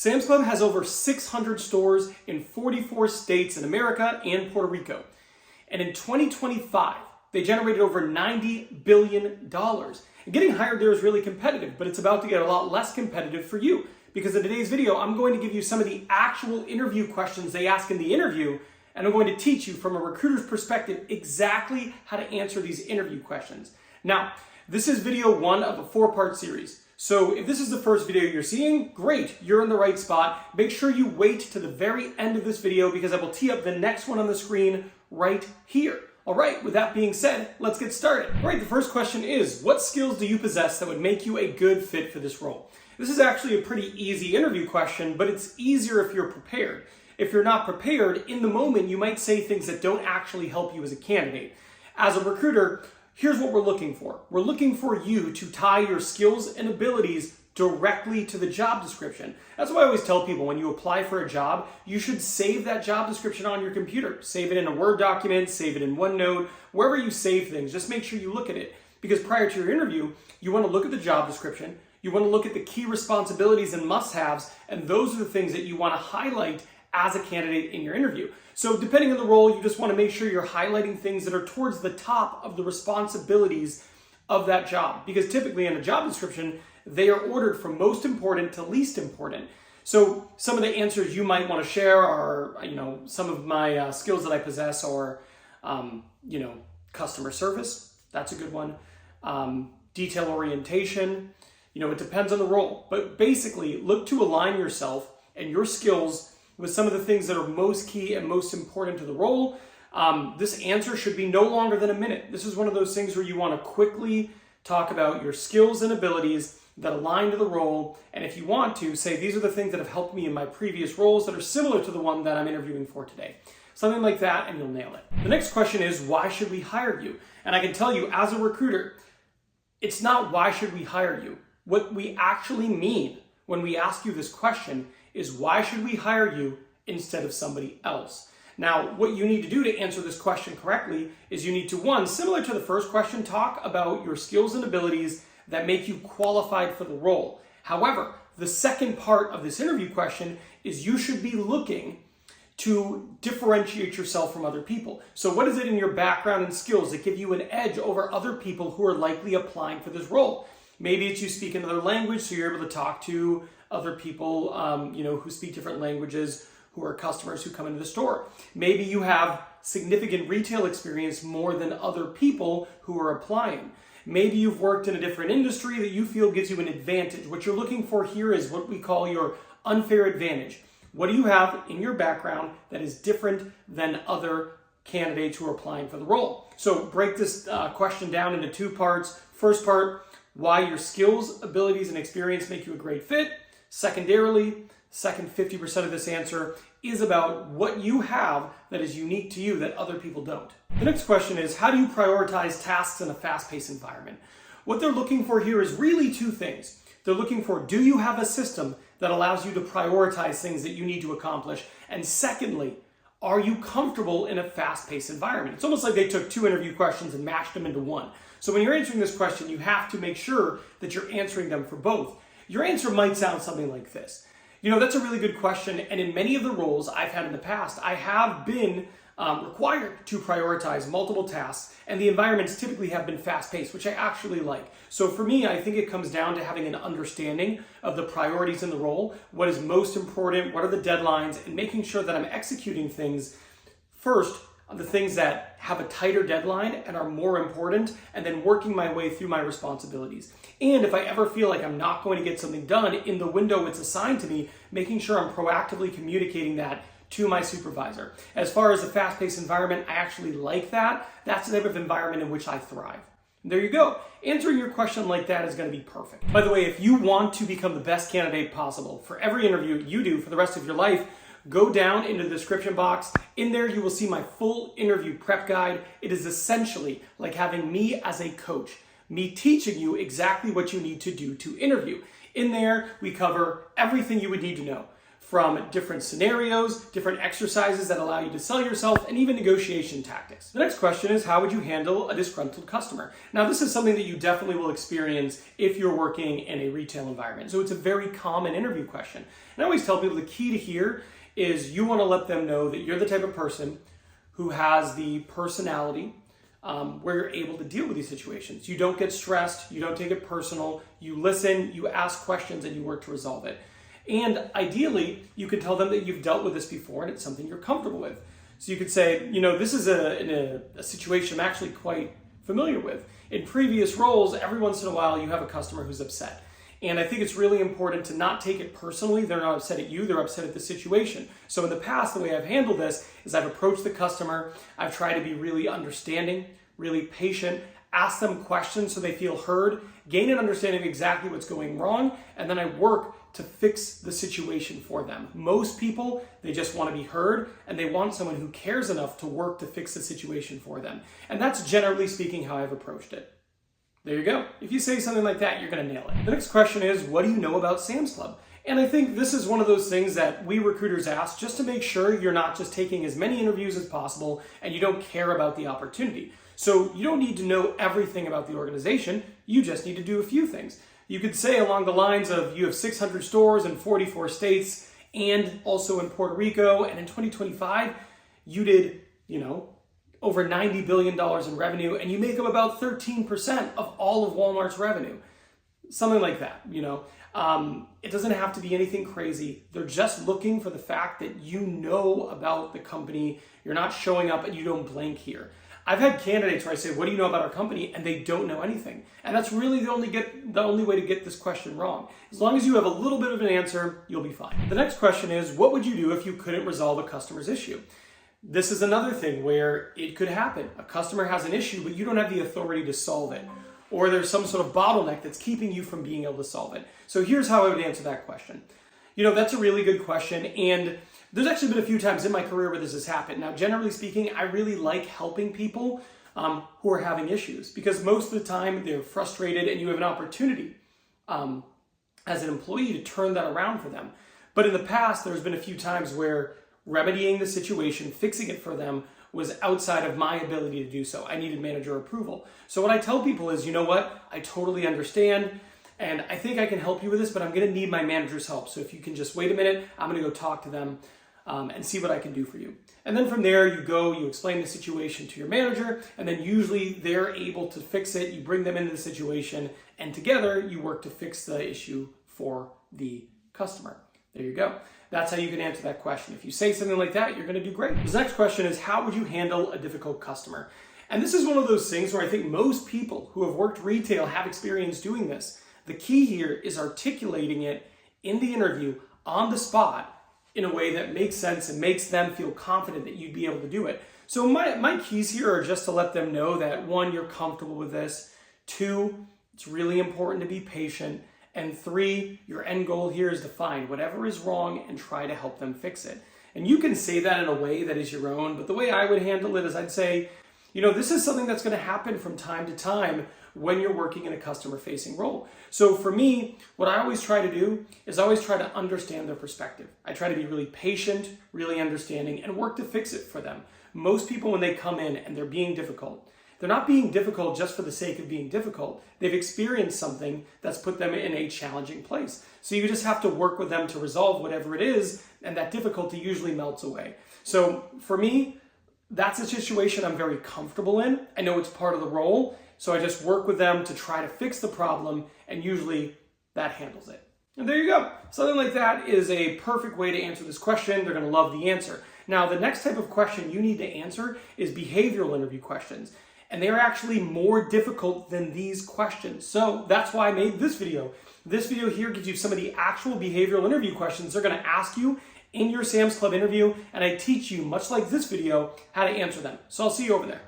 Sam's Club has over 600 stores in 44 states in America and Puerto Rico. And in 2025, they generated over $90 billion. And getting hired there is really competitive, but it's about to get a lot less competitive for you. Because in today's video, I'm going to give you some of the actual interview questions they ask in the interview, and I'm going to teach you from a recruiter's perspective exactly how to answer these interview questions. Now, this is video 1 of a 4-part series. So if this is the first video you're seeing, great, you're in the right spot. Make sure you wait to the very end of this video because I will tee up the next one on the screen right here. All right, with that being said, let's get started. All right, the first question is, what skills do you possess that would make you a good fit for this role? This is actually a pretty easy interview question, but it's easier if you're prepared. If you're not prepared, in the moment, you might say things that don't actually help you as a candidate. As a recruiter, here's what we're looking for. We're looking for you to tie your skills and abilities directly to the job description. That's why I always tell people when you apply for a job, you should save that job description on your computer. Save it in a Word document, save it in OneNote, wherever you save things, just make sure you look at it. Because prior to your interview, you want to look at the job description, you want to look at the key responsibilities and must-haves, and those are the things that you want to highlight as a candidate in your interview. So depending on the role, you just want to make sure you're highlighting things that are towards the top of the responsibilities of that job. Because typically in a job description, they are ordered from most important to least important. So some of the answers you might want to share are, some of my skills that I possess are, customer service. That's a good one. Detail orientation. It depends on the role. But basically, look to align yourself and your skills with some of the things that are most key and most important to the role. This answer should be no longer than a minute. This is one of those things where you want to quickly talk about your skills and abilities that align to the role. And if you want to, say, these are the things that have helped me in my previous roles that are similar to the one that I'm interviewing for today. Something like that, and you'll nail it. The next question is, why should we hire you? And I can tell you, as a recruiter, it's not why should we hire you. What we actually mean when we ask you this question is why should we hire you instead of somebody else? Now, what you need to do to answer this question correctly is you need to, one, similar to the first question, talk about your skills and abilities that make you qualified for the role. However, the second part of this interview question is you should be looking to differentiate yourself from other people. So what is it in your background and skills that give you an edge over other people who are likely applying for this role? Maybe it's you speak another language, so you're able to talk to other people, who speak different languages, who are customers who come into the store. Maybe you have significant retail experience more than other people who are applying. Maybe you've worked in a different industry that you feel gives you an advantage. What you're looking for here is what we call your unfair advantage. What do you have in your background that is different than other candidates who are applying for the role? So break this question down into 2 parts. First part, why your skills, abilities, and experience make you a great fit. Secondarily, second 50% of this answer is about what you have that is unique to you that other people don't. The next question is, how do you prioritize tasks in a fast-paced environment? What they're looking for here is really 2 things. They're looking for, do you have a system that allows you to prioritize things that you need to accomplish? And secondly, are you comfortable in a fast-paced environment? It's almost like they took 2 interview questions and mashed them into one. So when you're answering this question, you have to make sure that you're answering them for both. Your answer might sound something like this. That's a really good question. And in many of the roles I've had in the past, I have been required to prioritize multiple tasks, and the environments typically have been fast-paced, which I actually like. So for me, I think it comes down to having an understanding of the priorities in the role, what is most important, what are the deadlines, and making sure that I'm executing things first on the things that have a tighter deadline and are more important, and then working my way through my responsibilities. And if I ever feel like I'm not going to get something done in the window it's assigned to me, making sure I'm proactively communicating that to my supervisor. As far as a fast-paced environment, I actually like that. That's the type of environment in which I thrive. And there you go. Answering your question like that is going to be perfect. By the way, if you want to become the best candidate possible for every interview you do for the rest of your life, go down into the description box. In there, you will see my full interview prep guide. It is essentially like having me as a coach, me teaching you exactly what you need to do to interview. In there, we cover everything you would need to know. from different scenarios, different exercises that allow you to sell yourself, and even negotiation tactics. The next question is, how would you handle a disgruntled customer? Now, this is something that you definitely will experience if you're working in a retail environment. So it's a very common interview question. And I always tell people the key to here is you want to let them know that you're the type of person who has the personality where you're able to deal with these situations. You don't get stressed, you don't take it personal, you listen, you ask questions, and you work to resolve it. And ideally, you can tell them that you've dealt with this before and it's something you're comfortable with. So you could say, this is a situation I'm actually quite familiar with. In previous roles, every once in a while, you have a customer who's upset. And I think it's really important to not take it personally. They're not upset at you, they're upset at the situation. So in the past, the way I've handled this is I've approached the customer, I've tried to be really understanding, really patient, ask them questions so they feel heard, gain an understanding of exactly what's going wrong, and then I work to fix the situation for them. Most people, they just want to be heard, and they want someone who cares enough to work to fix the situation for them. And that's generally speaking how I've approached it. There you go. If you say something like that, you're going to nail it. The next question is, what do you know about Sam's Club? And I think this is one of those things that we recruiters ask just to make sure you're not just taking as many interviews as possible and you don't care about the opportunity. So you don't need to know everything about the organization, you just need to do a few things. You could say along the lines of you have 600 stores in 44 states and also in Puerto Rico, and in 2025, you did, over $90 billion in revenue, and you make up about 13% of all of Walmart's revenue. Something like that, It doesn't have to be anything crazy. They're just looking for the fact that you know about the company. You're not showing up and you don't blank here. I've had candidates where I say, what do you know about our company? And they don't know anything. And that's really the only way to get this question wrong. As long as you have a little bit of an answer, you'll be fine. The next question is, what would you do if you couldn't resolve a customer's issue? This is another thing where it could happen. A customer has an issue, but you don't have the authority to solve it. Or there's some sort of bottleneck that's keeping you from being able to solve it. So here's how I would answer that question. That's a really good question. And there's actually been a few times in my career where this has happened. Now, generally speaking, I really like helping people who are having issues because most of the time they're frustrated and you have an opportunity as an employee to turn that around for them. But in the past, there's been a few times where remedying the situation, fixing it for them was outside of my ability to do so. I needed manager approval. So what I tell people is, I totally understand. And I think I can help you with this, but I'm going to need my manager's help. So if you can just wait a minute, I'm going to go talk to them and see what I can do for you. And then from there, you explain the situation to your manager, and then usually they're able to fix it. You bring them into the situation, and together you work to fix the issue for the customer. There you go. That's how you can answer that question. If you say something like that, you're going to do great. This next question is, how would you handle a difficult customer? And this is one of those things where I think most people who have worked retail have experience doing this. The key here is articulating it in the interview on the spot in a way that makes sense and makes them feel confident that you'd be able to do it. So my keys here are just to let them know that 1, you're comfortable with this. 2, it's really important to be patient. And 3, your end goal here is to find whatever is wrong and try to help them fix it. And you can say that in a way that is your own, but the way I would handle it is I'd say, this is something that's going to happen from time to time when you're working in a customer-facing role. So for me, what I always try to do is I always try to understand their perspective. I try to be really patient, really understanding, and work to fix it for them. Most people, when they come in and they're being difficult, they're not being difficult just for the sake of being difficult. They've experienced something that's put them in a challenging place. So you just have to work with them to resolve whatever it is, and that difficulty usually melts away. So for me, that's a situation I'm very comfortable in. I know it's part of the role, so I just work with them to try to fix the problem, and usually that handles it. And there you go. Something like that is a perfect way to answer this question. They're going to love the answer. Now, the next type of question you need to answer is behavioral interview questions. And they're actually more difficult than these questions. So that's why I made this video. This video here gives you some of the actual behavioral interview questions they're going to ask you in your Sam's Club interview, and I teach you, much like this video, how to answer them. So I'll see you over there.